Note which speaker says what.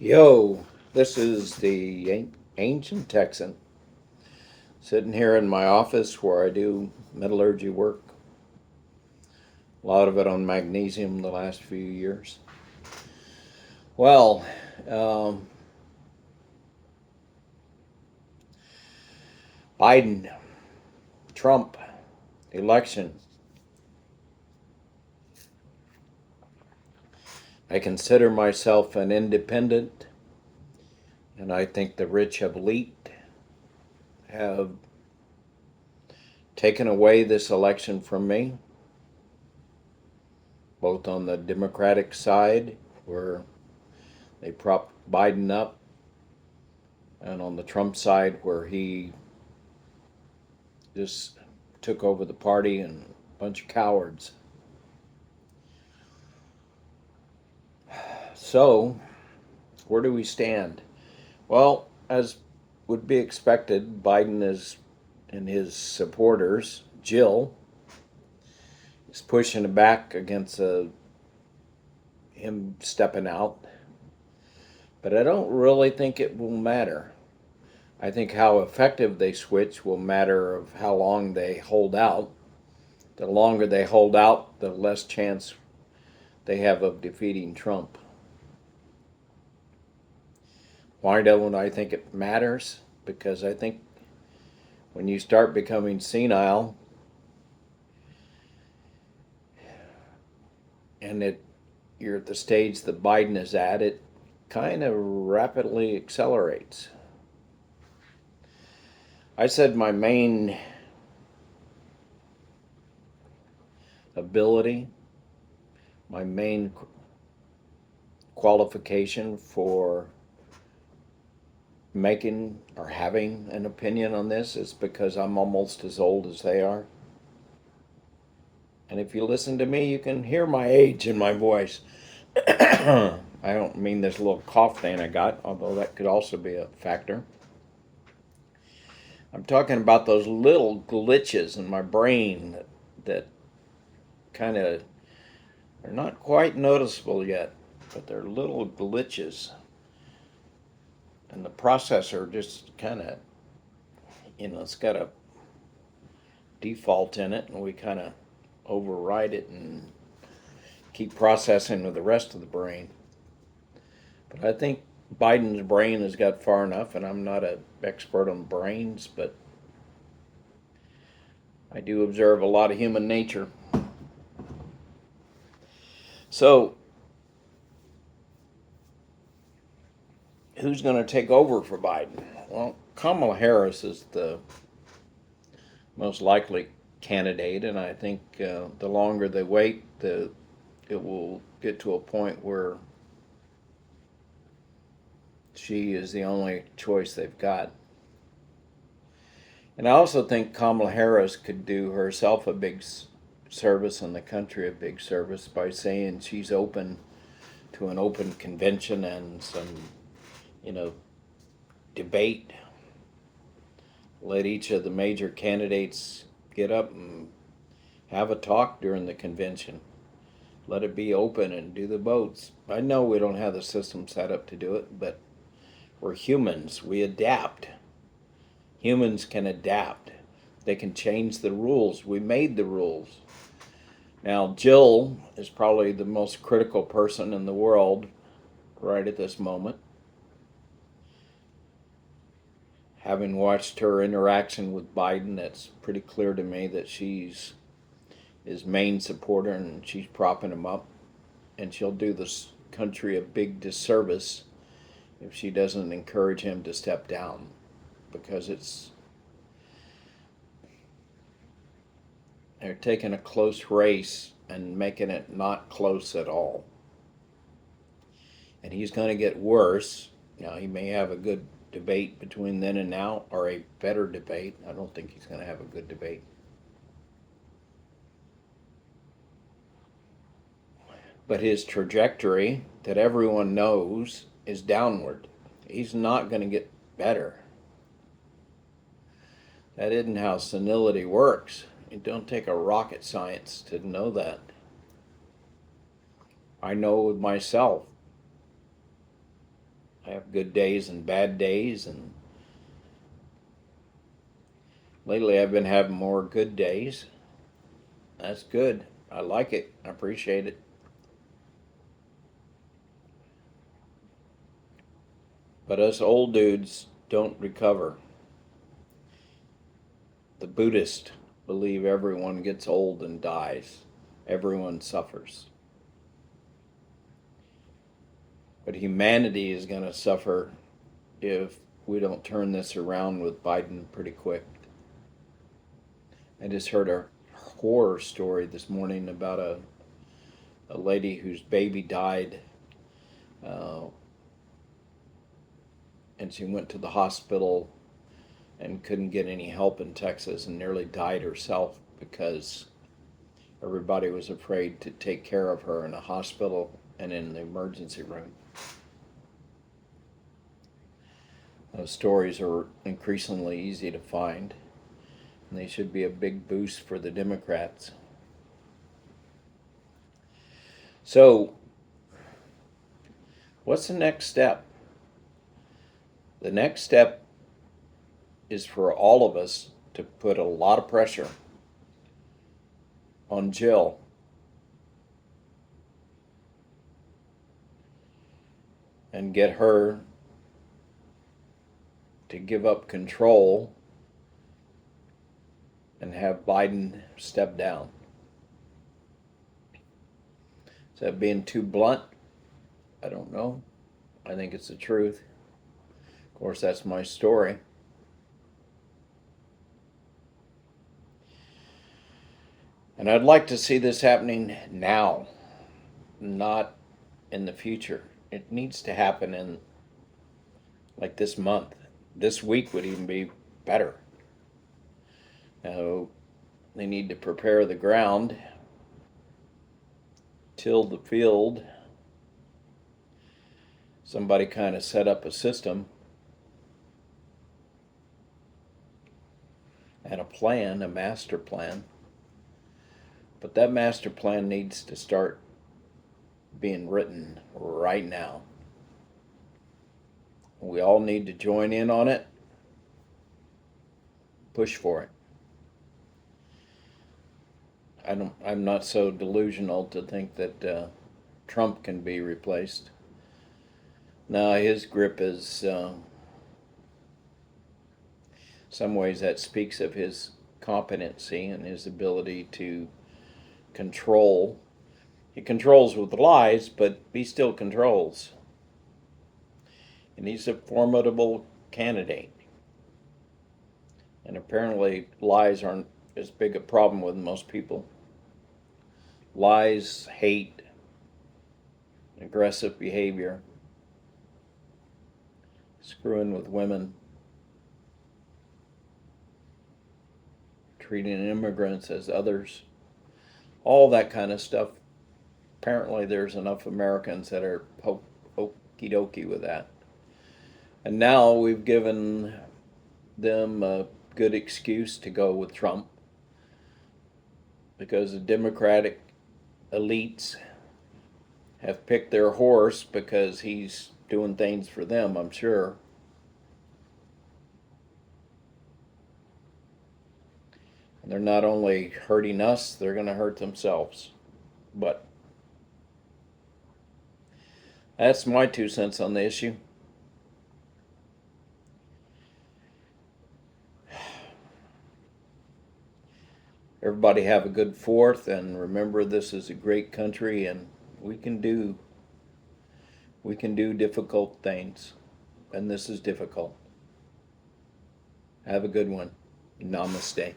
Speaker 1: Yo, this is the Ancient Texan sitting here in my office where I do metallurgy work. A lot of it on magnesium the last few years. Well, um, Biden, Trump, election. I consider myself an independent, and I think the rich elite have taken away this election from me, both on the Democratic side, where they propped Biden up, and on the Trump side, where he just took over the party and a bunch of cowards. So, where do we stand? Well, as would be expected, Biden is and his supporters, Jill, is pushing back against him stepping out. But I don't really think it will matter. I think how effective they switch will matter of how long they hold out. The longer they hold out, the less chance they have of defeating Trump. Why don't I think it matters? Because I think when you start becoming senile and you're at the stage that Biden is at, it kind of rapidly accelerates. I said my main ability, my main qualification for making or having an opinion on this is because I'm almost as old as they are. And if you listen to me, you can hear my age in my voice. I don't mean this little cough thing I got, although that could also be a factor. I'm talking about those little glitches in my brain that kind of are not quite noticeable yet, but they're little glitches. And the processor just kind of, it's got a default in it, and we kind of override it and keep processing with the rest of the brain. But I think Biden's brain has got far enough, and I'm not an expert on brains, but I do observe a lot of human nature. So, who's going to take over for Biden? Well, Kamala Harris is the most likely candidate, and I think the longer they wait, it will get to a point where she is the only choice they've got. And I also think Kamala Harris could do herself a big service and the country a big service by saying she's open to an open convention and some, you know, debate. Let each of the major candidates get up and have a talk during the convention. Let it be open and do the votes. I know we don't have the system set up to do it, but we're humans. We adapt. Humans can adapt. They can change the rules. We made the rules. Now, Jill is probably the most critical person in the world right at this moment. Having watched her interaction with Biden, it's pretty clear to me that she's his main supporter and she's propping him up. And she'll do this country a big disservice if she doesn't encourage him to step down, because they're taking a close race and making it not close at all. And he's going to get worse. Now, he may have a good debate between then and now, or a better debate. I don't think he's going to have a good debate. But his trajectory, that everyone knows, is downward. He's not going to get better. That isn't how senility works. It don't take a rocket science to know that. I know with myself. I have good days and bad days, and lately I've been having more good days. That's good. I like it. I appreciate it. But us old dudes don't recover. The Buddhists believe everyone gets old and dies. Everyone suffers. But humanity is going to suffer if we don't turn this around with Biden pretty quick. I just heard a horror story this morning about a lady whose baby died, uh, and she went to the hospital and couldn't get any help in Texas and nearly died herself because everybody was afraid to take care of her in a hospital and in the emergency room. Those stories are increasingly easy to find, and they should be a big boost for the Democrats. So, what's the next step? The next step is for all of us to put a lot of pressure on Jill and get her to give up control and have Biden step down. Is that being too blunt? I don't know. I think it's the truth. Of course, that's my story. And I'd like to see this happening now, not in the future. It needs to happen in like this month. This week would even be better. Now, they need to prepare the ground, till the field. Somebody kind of set up a system and a plan, a master plan. But that master plan needs to start being written right now. We all need to join in on it, push for it. I'm not so delusional to think that Trump can be replaced. Now his grip is, some ways that speaks of his competency and his ability to control. He controls with lies, but he still controls. And he's a formidable candidate. And apparently lies aren't as big a problem with most people. Lies, hate, aggressive behavior, screwing with women, treating immigrants as others, all that kind of stuff. Apparently there's enough Americans that are okie dokie with that. And now we've given them a good excuse to go with Trump because the Democratic elites have picked their horse because he's doing things for them, I'm sure. And they're not only hurting us, they're going to hurt themselves. But that's my 2 cents on the issue. Everybody have a good 4th, and remember this is a great country, and we can do difficult things, and this is difficult. Have a good one. Namaste.